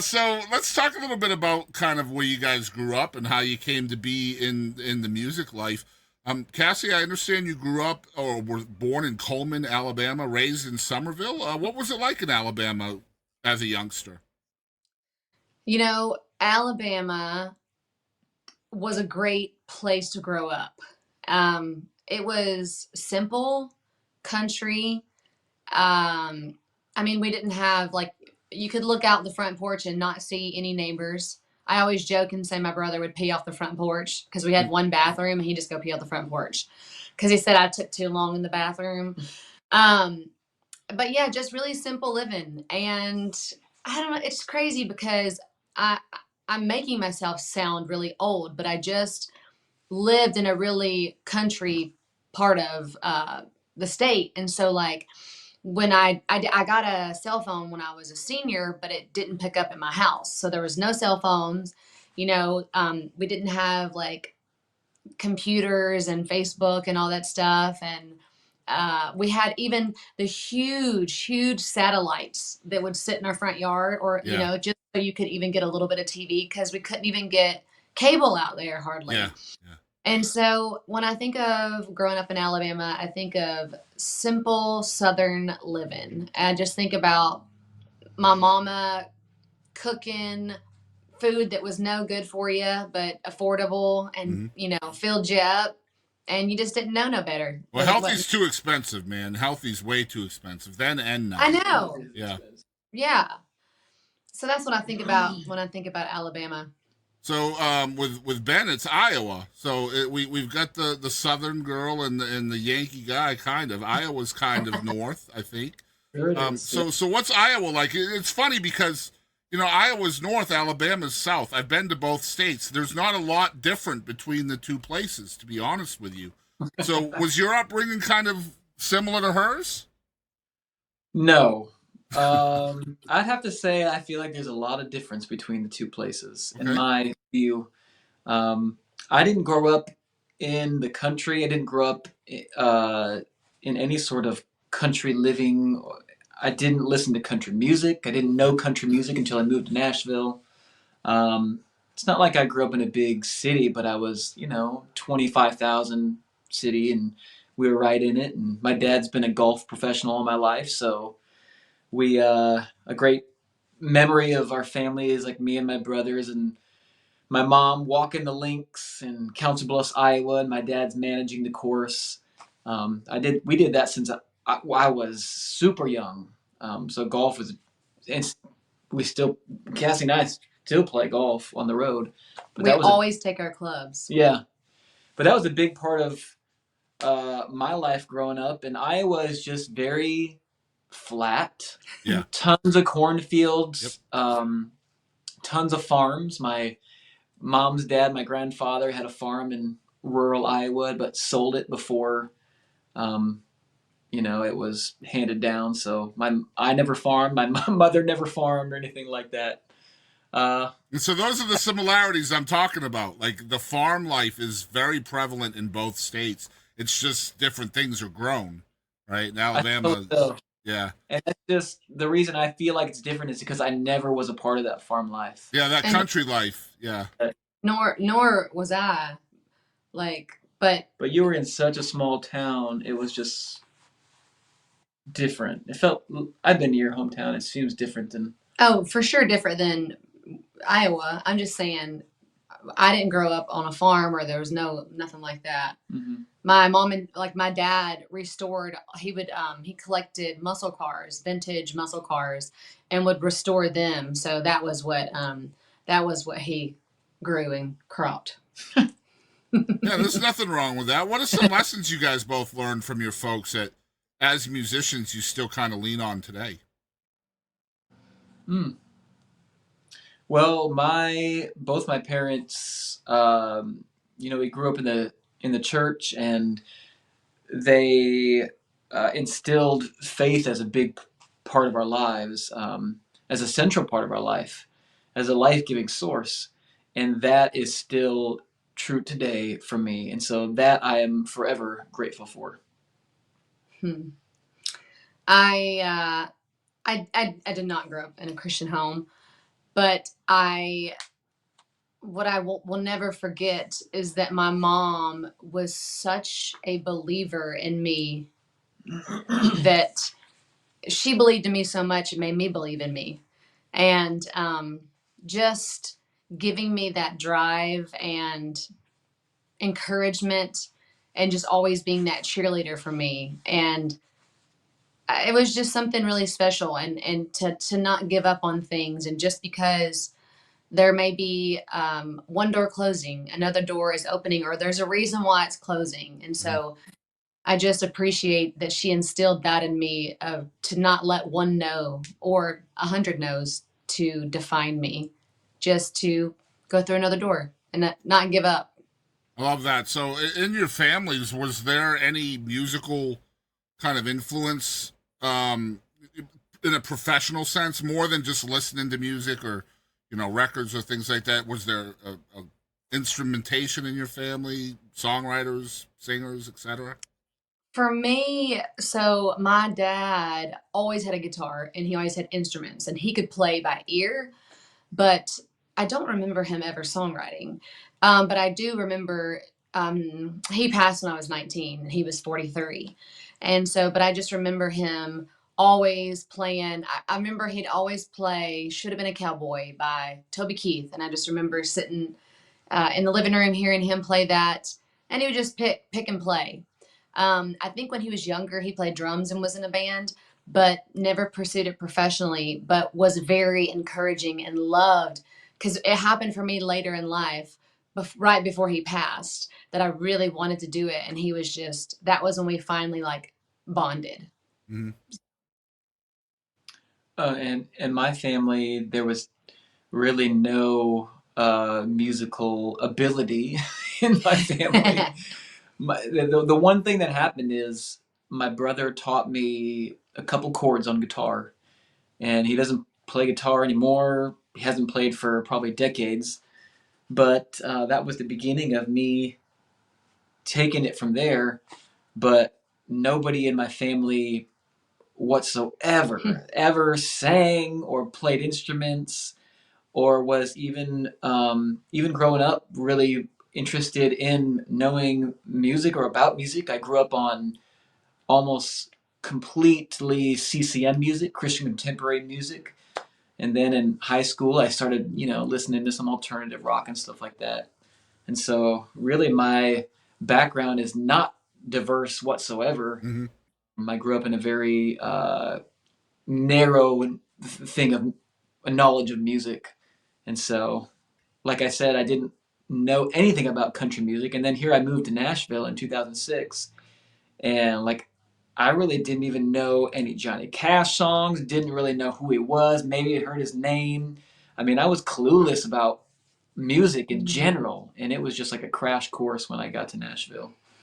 So let's talk a little bit about kind of where you guys grew up and how you came to be in the music life. Cassie, I understand you grew up or were born in Coleman, Alabama, raised in Somerville. What was it like in Alabama as a youngster? Alabama was a great place to grow up. It was simple, country. We didn't have like you could look out the front porch and not see any neighbors. I always joke and say my brother would pee off the front porch because we had one bathroom and he just go pee off the front porch because he said I took too long in the bathroom. Um, but yeah, just really simple living. And I don't know, it's crazy because I I'm making myself sound really old, but I just lived in a really country part of the state, and so like when I got a cell phone when I was a senior, but it didn't pick up in my house, so there was no cell phones. We didn't have like computers and Facebook and all that stuff. And we had even the huge satellites that would sit in our front yard, or, Yeah, just so you could even get a little bit of TV because we couldn't even get cable out there yeah, hardly. yeah. And so when I think of growing up in Alabama, I think of simple Southern living. I just think about my mama cooking food that was no good for you, but affordable and, Hmm. filled you up. And you just didn't know no better. Well, What healthy's too expensive, man. Healthy's way too expensive then and I now. know. Yeah. Yeah. So that's what I think about when I think about Alabama. So with Ben, it's Iowa. So we've got the Southern girl and the Yankee guy. Kind of Iowa's kind of north, I think. There it is. Yeah. So what's Iowa like? It's funny because Iowa's north, Alabama's south. I've been to both states. There's not a lot different between the two places, to be honest with you. So was your upbringing kind of similar to hers? No. I'd have to say I feel like there's a lot of difference between the two places in Okay. my view. Um, I didn't grow up in the country. I didn't grow up uh, in any sort of country living. I didn't listen to country music. I didn't know country music until I moved to Nashville. Um, it's not like I grew up in a big city, but I was, 25,000 city and we were right in it. And my dad's been a golf professional all my life. So a great memory of our family is like me and my brothers and my mom walking the links in Council Bluffs, Iowa, and my dad's managing the course. We did that since I was super young. So golf was, and we still, Cassie and I still play golf on the road. But We that was a, always take our clubs. yeah, but that was a big part of my life growing up. And Iowa is just very flat, Yeah. tons of Yep. cornfields, tons of farms. My mom's dad, my grandfather, had a farm in rural Iowa, but sold it before, um, it was handed down. So I never farmed. My mother never farmed or anything like that. Uh, And so those are the similarities I'm talking about. Like the farm life is very prevalent in both states. It's just different things are grown, right? In I suppose Alabama, so. yeah, And that's just the reason I feel like it's different is because I never was a part of that farm life. yeah, that And country life, yeah, nor was I like, but But you were in such a small town, it was just different. It felt, I've been to your hometown, it seems different than, oh, for sure different than Iowa. I'm just saying I didn't grow up on a farm where there was nothing like that. mhm. My mom and like my dad restored, he collected muscle cars, vintage muscle cars, and would restore them. So that was what he grew and cropped. yeah. There's nothing wrong with that. What are some lessons you guys both learned from your folks that, as musicians, you still kind of lean on today? Mm. Well, my both my parents, we grew up in the church, and they instilled faith as a big part of our lives, as a central part of our life, as a life giving source, and that is still true today for me, and so that I am forever grateful for. Hmm. I, uh, I did not grow up in a Christian home. But what I will never forget is that my mom was such a believer in me that she believed in me so much it made me believe in me. And just giving me that drive and encouragement and just always being that cheerleader for me. And it was just something really special, and to not give up on things. And just because there may be one door closing, another door is opening, or there's a reason why it's closing. And Mhm. so I just appreciate that she instilled that in me, to not let one no or 100 no's to define me, just to go through another door and not give up. I love that. So, in your families, was there any musical kind of influence, um, in a professional sense, more than just listening to music or, records or things like that? Was there a instrumentation in your family, songwriters, singers, etc.? For me, so my dad always had a guitar and he always had instruments and he could play by ear, but I don't remember him ever songwriting. But I do remember he passed when I was 19 and he was 43. And so, but I just remember him always playing. I remember he'd always play Should Have Been a Cowboy by Toby Keith. And I just remember sitting in the living room hearing him play that. And he would just pick and play. I think when he was younger, he played drums and was in a band, but never pursued it professionally, but was very encouraging and loved, because it happened for me later in life, right before he passed, that I really wanted to do it. And he was just, that was when we finally like bonded. Mm-hmm. And in my family, there was really no musical ability in my family. The one thing that happened is my brother taught me a couple chords on guitar, and he doesn't play guitar anymore. He hasn't played for probably decades, but that was the beginning of me taking it from there. But nobody in my family whatsoever ever sang or played instruments, or was even growing up really interested in knowing music or about music. I grew up on almost completely CCM music, Christian contemporary music. And then in high school, I started, listening to some alternative rock and stuff like that. And so, really, my background is not diverse whatsoever. Mm-hmm. I grew up in a very narrow thing of a knowledge of music. And so, like I said, I didn't know anything about country music. And then here I moved to Nashville in 2006. And like, I really didn't even know any Johnny Cash songs, didn't really know who he was. Maybe I heard his name. I mean, I was clueless about music in general. And it was just like a crash course when I got to Nashville.